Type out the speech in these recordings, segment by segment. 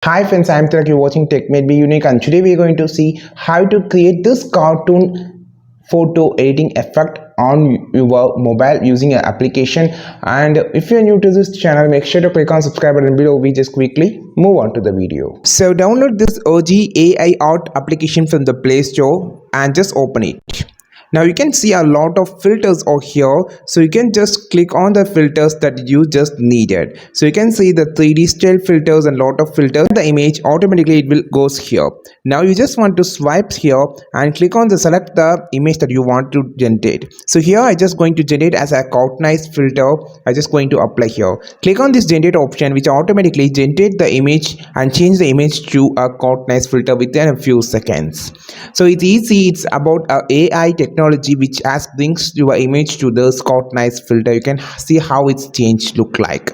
Hi friends, I'm Tilak. You're watching Tech Made Be Unique, and today we're going to see how to create this cartoon photo editing effect on your mobile using an application. And if you're new to this channel, make sure to click on subscribe button below. We just quickly move on to the video. So download this OG AI art application from the Play Store and just open it. Now you can see a lot of filters over here, so you can just click on the filters that you just needed. So you can see the 3D style filters and lot of filters. The image automatically it will goes here. Now you just want to swipe here and click on the select the image that you want to generate. So here I just going to generate as a nice filter. I just going to apply here. Click on this generate option, which automatically generate the image and change the image to a nice filter within a few seconds. So it's easy. It's about AI technology which has brings your image to the nice filter. You can see how it's changed look like.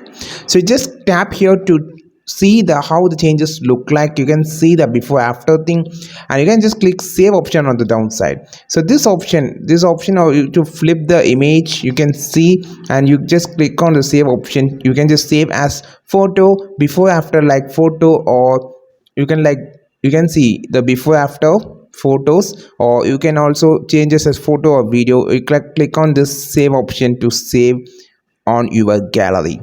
So just tap here to see the how the changes look like. You can see the before after thing, and you can just click save option on the downside. So this option or to flip the image, you can see, and you just click on the save option. You can just save as photo before after, like photo, or you can like you can see the before after photos, or you can also change this as photo or video. You click on this save option to save on your gallery.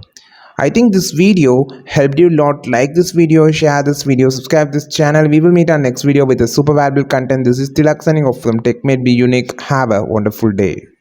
I think this video helped you a lot. Like this video, share this video, subscribe this channel. We will meet our next video with a super valuable content. This is Tilak signing off from Tech Made Be Unique. Have a wonderful day.